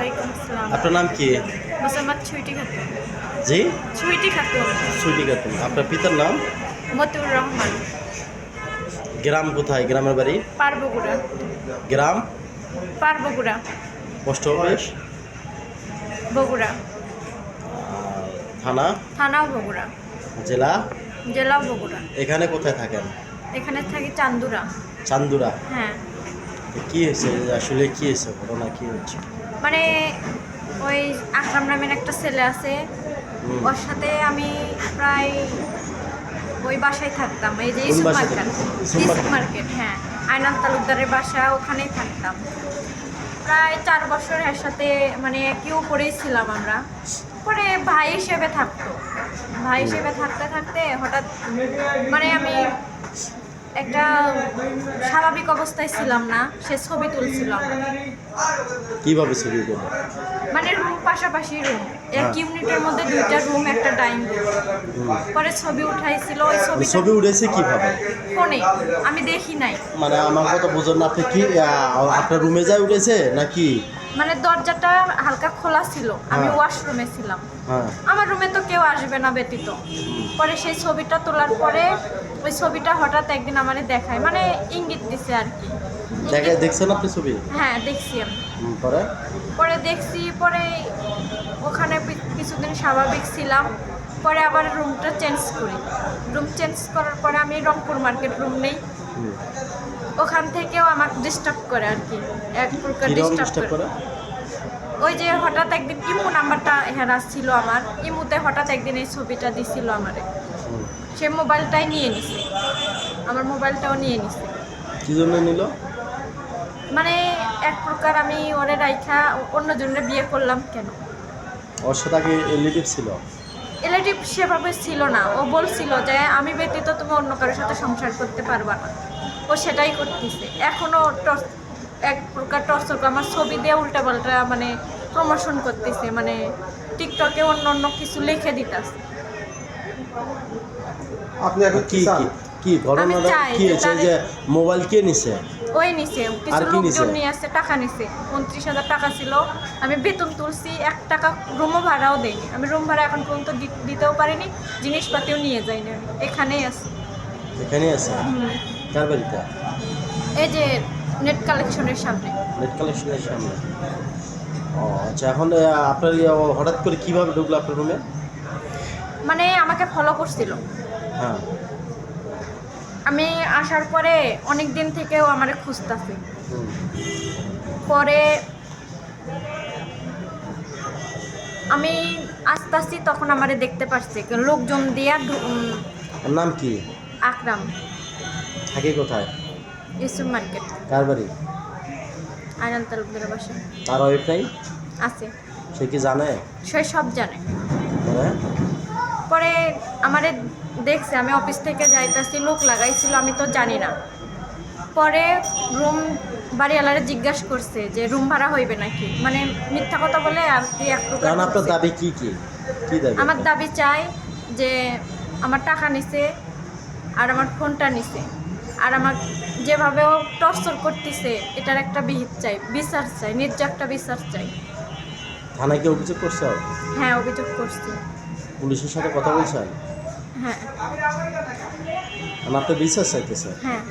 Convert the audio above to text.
ওয়ালাইকুম আসসালাম। আপনার নাম কি? মোসাম্মদ ছুইটি খাতুন। জি, ছুইটি খাতুন। সুইটি খাতুন। আপনার পিতার নাম? মতিউর রহমান। গ্রাম কোথায়? গ্রামের বাড়ি? পারবগুড়া। গ্রাম? পারবগুড়া। Post office? বগুড়া। থানা? থানাও বগুড়া। জেলা? জেলাও বগুড়া। এখানে কোথায় থাকেন? এখানে থাকি চান্দুরা। চান্দুরা। হ্যাঁ, কি হয়েছে আসলে, কি হয়েছে, ঘটনা কি হচ্ছে? মানে ওই আকরাম নামের একটা ছেলে আছে, ওর সাথে আমি প্রায় ওই বাসায় থাকতাম। এই যে কোন ইসুফ বাসায় মার্কেট। থাকতেন? ইসুফ ইসুফ মার্কেট? মার্কেট, হ্যাঁ, আয়নাল তালুকদারের বাসা, ওখানেই থাকতাম। প্রায় 4 বছর এর সাথে মানে একই উপরেই ছিলাম আমরা। পরে ভাই হিসেবে থাকতো। ভাই হিসেবে থাকতে থাকতে হঠাৎ মানে আমি একটা স্বাভাবিক অবস্থায় ছিলাম না, সে ছবি তুলছিলাম। কিভাবে ছবি করবো? মানে রুম পাশাপাশি রুম, এক ইউনিটের মধ্যে 2টা রুম, একটা ডাইনিং রুম। পরে ছবি উঠাইছিল, ওই ছবি ছবি উঠেছে কিভাবে? ফোনে, আমি দেখি নাই। মানে আমার কথা বুঝুন না, আপনি কি আপনার রুমে যায় উঠেছে নাকি? মানে দরজাটা হালকা খোলা ছিল, আমি হ্যাঁ। ওয়াশরুমে ছিলাম। হ্যাঁ। আমার রুমে তো কেউ আসবে না ব্যতীত। পরে সেই ছবিটা তোলার পরে ওই ছবিটা হঠাৎ একদিন আমারে দেখায়, মানে ইঙ্গিত দিছে আর কি। দেখছেন আপনি ছবি? হ্যাঁ, দেখছি আমি। পরে পরে দেখছি, পরে ওখানে কিছুদিন স্বাভাবিক ছিলাম। পরে আবার রুমটা চেঞ্জ করি। রুম চেঞ্জ করার পরে আমি রংপুর মার্কেট রুম নেই। ওখান থেকেও আমাকে ডিস্টার্ব করে আর কি, এক প্রকার কিরকম ডিস্টার্ব ডিস্টার্ব করে। করে? ওই যে হঠাৎ একদিন ইমু নাম্বারটা হেরাস ছিল আমার, ইমুতে হঠাৎ একদিন এই ছবিটা দিছিল আমারে। সে মোবাইলটাই নিয়ে নিছে, আমার মোবাইলটাও নিয়ে নিছে। কি জন্য নিল? মানে এক প্রকার আমি ওরে রাইখা অন্যজনের বিয়ে করলাম কেন। ওর সাথে আগে রিলেটিভ ছিল? রিলেটিভ সেভাবে ছিল না, ও বলছিল যে আমি ব্যতীত তুমি অন্য কারোর সাথে সংসার করতে পারবা না। ও সেটাই করতেছে এখনও। এক প্রকার টর্চার করে, আমার ছবি দিয়ে উল্টাপাল্টা মানে প্রমোশন করতেছে, মানে টিকটকে অন্য অন্য কিছু লিখে দিতেছে। আপনি এখন কি কি কি ঘটনাটা চাই কি যে হয়েছে যে মোবাইল কে নিছে? ওই নিছে, কিছু আর কি নিছে? লোকজন নিয়ে আসছে, টাকা নিছে। 29,000 টাকা ছিল। আমি বেতন তুলছি, 1 টাকা রুমও ভাড়াও দেয়নি। আমি রুম ভাড়া এখন পর্যন্ত দিতেও পারিনি, জিনিসপাতিও নিয়ে যাইনি, আমি এখানেই আছি। এখানেই আছে? কার বাড়িতে? এই যে নেট কালেকশনের সামনে। নেট কালেকশনের সামনে। ও আচ্ছা, এখন আপনার হঠাৎ করে কিভাবে ঢুকলো আপনার রুমে? মানে আমাকে ফলো করছিল। হ্যাঁ। আমি আসার পরে অনেক দিন থেকেও আমারে খুঁজতেছে। হুম। পরে আমি আস্তে আস্তে তখন আমারে দেখতে পারছে লোকজন দিয়া। ওর নাম কি? আকরাম। থাকে কোথায়? ইসুফ মার্কেট। কার বাড়ি? আয়নাল তালুকদারের বাসা। তার ওয়াইফ নাই? আছে। সে কি জানে? সে সব জানে। পরে? পরে আমারে দেখছে আমি অফিস থেকে যাইতাছি, লোক লাগাইছিল, আমি তো জানি না। পরে রুম বাড়িওয়ালারে জিজ্ঞাসা করছে যে রুম ভাড়া হইবে নাকি, মানে মিথ্যা কথা বলে আর কি এক প্রকার। কারণ আপনার দাবি কি কি কি দাবি? আমার দাবি চাই যে আমার টাকা নিছে আর আমার ফোনটা নিছে, আর আমার যেভাবে ও টর্চার করতেছে এটার একটা বিহিত চাই, বিচার চাই, ন্যায্য একটা বিচার চাই। থানায় কি অভিযোগ করছে? হ্যাঁ, অভিযোগ করছি। পুলিশের সাথে কথা বলছেন? হ্যাঁ। আপনি বিচার চাইতেছে? হ্যাঁ।